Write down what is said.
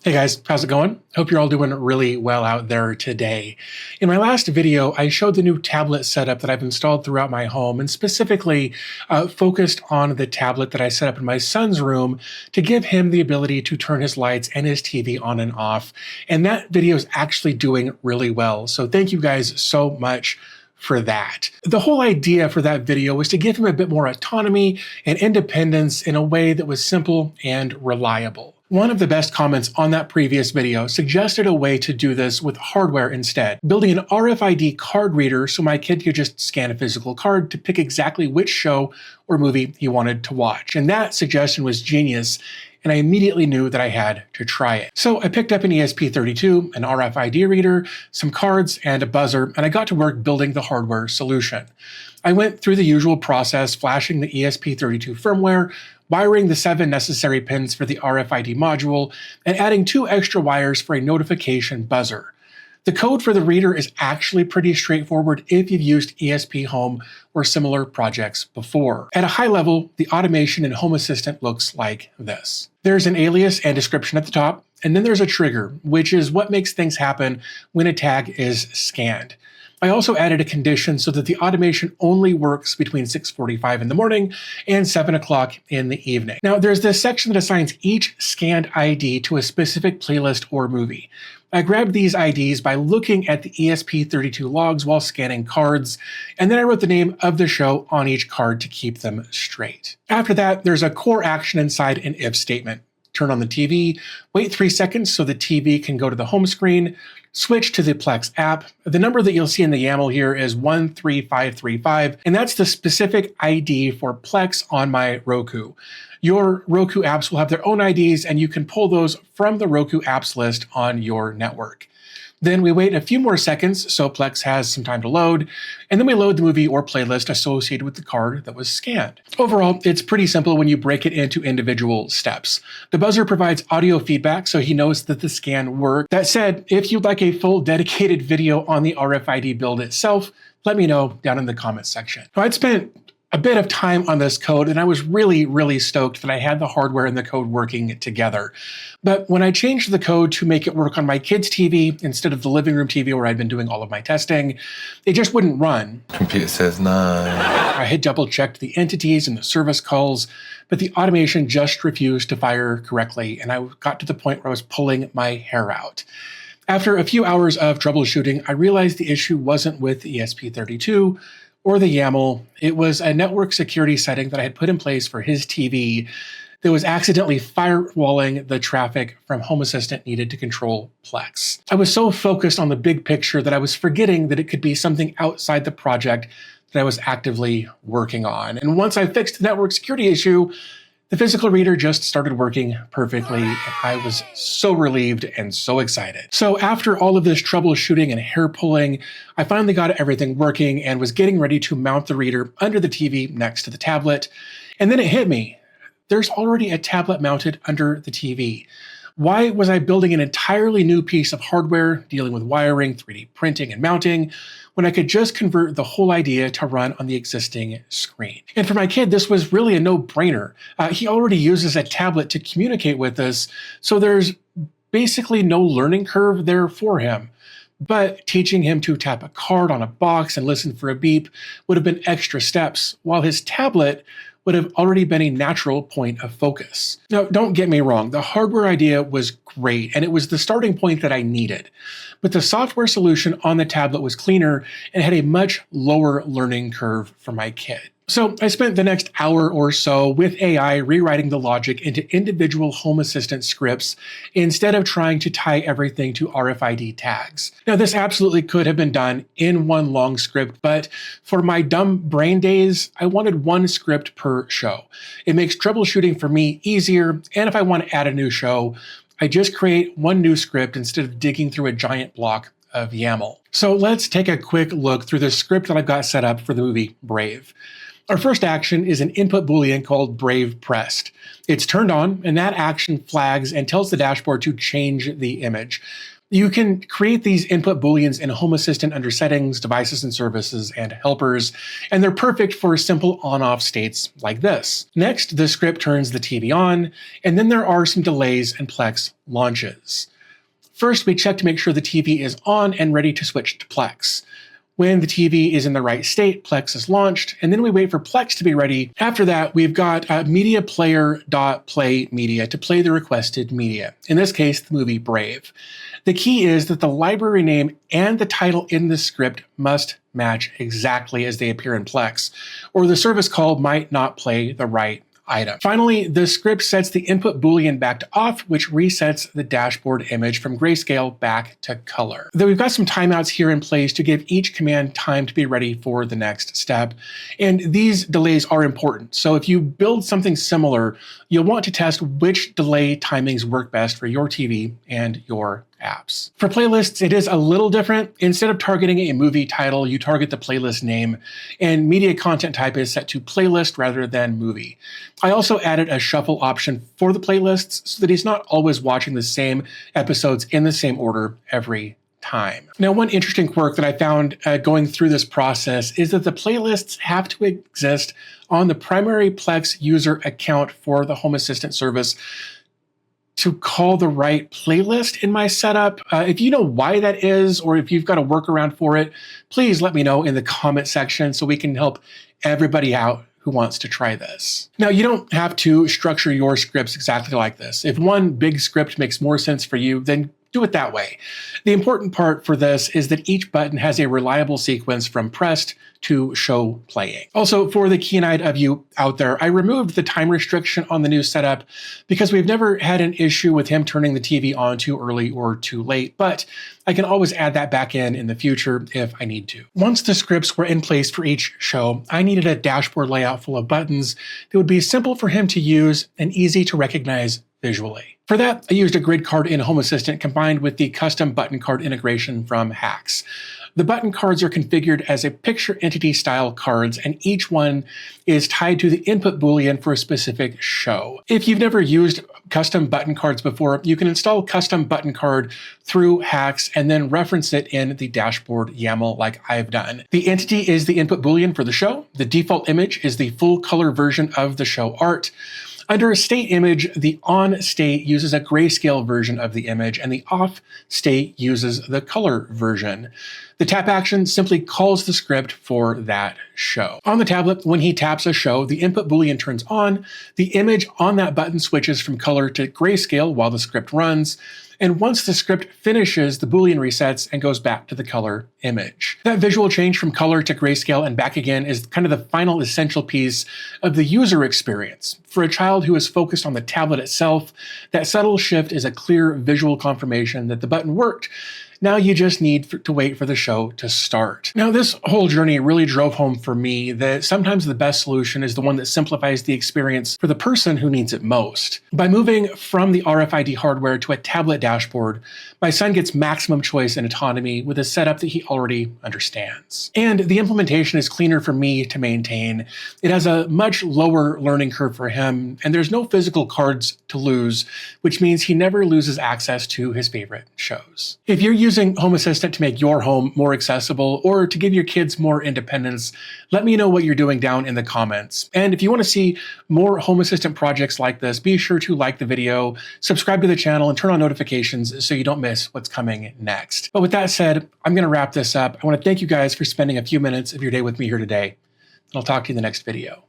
Hey guys, how's it going? Hope you're all doing really well out there today. In my last video, I showed the new tablet setup that I've installed throughout my home and specifically focused on the tablet that I set up in my son's room to give him the ability to turn his lights and his TV on and off. And that video is actually doing really well. So thank you guys so much for that. The whole idea for that video was to give him a bit more autonomy and independence in a way that was simple and reliable. One of the best comments on that previous video suggested a way to do this with hardware instead, building an RFID card reader so my kid could just scan a physical card to pick exactly which show or movie he wanted to watch. And that suggestion was genius, and I immediately knew that I had to try it. So I picked up an ESP32, an RFID reader, some cards, and a buzzer, and I got to work building the hardware solution. I went through the usual process, flashing the ESP32 firmware, wiring the 7 necessary pins for the RFID module, and adding 2 extra wires for a notification buzzer. The code for the reader is actually pretty straightforward if you've used ESP Home or similar projects before. At a high level, the automation in Home Assistant looks like this. There's an alias and description at the top, and then there's a trigger, which is what makes things happen when a tag is scanned. I also added a condition so that the automation only works between 6:45 in the morning and 7 o'clock in the evening. Now, there's this section that assigns each scanned ID to a specific playlist or movie. I grabbed these IDs by looking at the ESP32 logs while scanning cards, and then I wrote the name of the show on each card to keep them straight. After that, there's a core action inside an if statement. Turn on the TV, wait 3 seconds so the TV can go to the home screen, switch to the Plex app. The number that you'll see in the YAML here is 13535, and that's the specific ID for Plex on my Roku. Your Roku apps will have their own IDs, and you can pull those from the Roku apps list on your network. Then we wait a few more seconds so Plex has some time to load, and then we load the movie or playlist associated with the card that was scanned. Overall, it's pretty simple when you break it into individual steps. The buzzer provides audio feedback so he knows that the scan worked. That said, if you'd like a full dedicated video on the RFID build itself, let me know down in the comments section. Now, I'd spent a bit of time on this code, and I was really stoked that I had the hardware and the code working together. But when I changed the code to make it work on my kid's TV instead of the living room TV where I'd been doing all of my testing, it just wouldn't run. Computer says no. I had double-checked the entities and the service calls, but the automation just refused to fire correctly, and I got to the point where I was pulling my hair out. After a few hours of troubleshooting, I realized the issue wasn't with the ESP32 or the YAML. It was a network security setting that I had put in place for his TV that was accidentally firewalling the traffic from Home Assistant needed to control Plex. I was so focused on the big picture that I was forgetting that it could be something outside the project that I was actively working on. And once I fixed the network security issue, the physical reader just started working perfectly, and I was so relieved and so excited. So after all of this troubleshooting and hair pulling, I finally got everything working and was getting ready to mount the reader under the TV next to the tablet. And then it hit me. There's already a tablet mounted under the TV. Why was I building an entirely new piece of hardware, dealing with wiring, 3D printing, and mounting, when I could just convert the whole idea to run on the existing screen? And for my kid, this was really a no-brainer. He already uses a tablet to communicate with us, so there's basically no learning curve there for him. But teaching him to tap a card on a box and listen for a beep would have been extra steps, while his tablet would have already been a natural point of focus. Now, don't get me wrong, the hardware idea was great, and it was the starting point that I needed. But the software solution on the tablet was cleaner and had a much lower learning curve for my kid. So I spent the next hour or so with AI rewriting the logic into individual Home Assistant scripts instead of trying to tie everything to RFID tags. Now, this absolutely could have been done in one long script, but for my dumb brain days, I wanted one script per show. It makes troubleshooting for me easier, and if I want to add a new show, I just create one new script instead of digging through a giant block of YAML. So let's take a quick look through the script that I've got set up for the movie Brave. Our first action is an input Boolean called Brave Pressed. It's turned on, and that action flags and tells the dashboard to change the image. You can create these input Booleans in Home Assistant under Settings, Devices and Services, and Helpers, and they're perfect for simple on-off states like this. Next, the script turns the TV on, and then there are some delays and Plex launches. First, we check to make sure the TV is on and ready to switch to Plex. When the TV is in the right state, Plex is launched, and then we wait for Plex to be ready. After that, we've got media player.play media to play the requested media, in this case, the movie Brave. The key is that the library name and the title in the script must match exactly as they appear in Plex, or the service call might not play the right item. Finally, the script sets the input Boolean back to off, which resets the dashboard image from grayscale back to color. Though we've got some timeouts here in place to give each command time to be ready for the next step. And these delays are important. So if you build something similar, you'll want to test which delay timings work best for your TV and your apps. For playlists, it is a little different. Instead of targeting a movie title, you target the playlist name, and media content type is set to playlist rather than movie. I also added a shuffle option for the playlists so that he's not always watching the same episodes in the same order every time. Now, one interesting quirk that I found going through this process is that the playlists have to exist on the primary Plex user account for the Home Assistant service to call the right playlist in my setup. If you know why that is, or if you've got a workaround for it, please let me know in the comment section so we can help everybody out who wants to try this. Now, you don't have to structure your scripts exactly like this. If one big script makes more sense for you, then do it that way. The important part for this is that each button has a reliable sequence from pressed to show playing. Also, for the keen-eyed of you out there, I removed the time restriction on the new setup because we've never had an issue with him turning the TV on too early or too late, but I can always add that back in the future if I need to. Once the scripts were in place for each show, I needed a dashboard layout full of buttons that would be simple for him to use and easy to recognize visually. For that, I used a grid card in Home Assistant combined with the custom button card integration from Hacks. The button cards are configured as a picture entity style cards, and each one is tied to the input Boolean for a specific show. If you've never used custom button cards before, you can install custom button card through Hacks and then reference it in the dashboard YAML like I've done. The entity is the input Boolean for the show. The default image is the full color version of the show art. Under a state image, the on state uses a grayscale version of the image, and the off state uses the color version. The tap action simply calls the script for that show. On the tablet, when he taps a show, the input Boolean turns on, the image on that button switches from color to grayscale while the script runs, and once the script finishes, the Boolean resets and goes back to the color image. That visual change from color to grayscale and back again is kind of the final essential piece of the user experience. For a child who is focused on the tablet itself, that subtle shift is a clear visual confirmation that the button worked. Now you just need to wait for the show to start. Now, this whole journey really drove home for me that sometimes the best solution is the one that simplifies the experience for the person who needs it most. By moving from the RFID hardware to a tablet dashboard, my son gets maximum choice and autonomy with a setup that he already understands. And the implementation is cleaner for me to maintain. It has a much lower learning curve for him, and there's no physical cards to lose, which means he never loses access to his favorite shows. If you're using Home Assistant to make your home more accessible or to give your kids more independence, let me know what you're doing down in the comments. And if you want to see more Home Assistant projects like this, be sure to like the video, subscribe to the channel, and turn on notifications so you don't miss what's coming next. But with that said, I'm going to wrap this up. I want to thank you guys for spending a few minutes of your day with me here today, and I'll talk to you in the next video.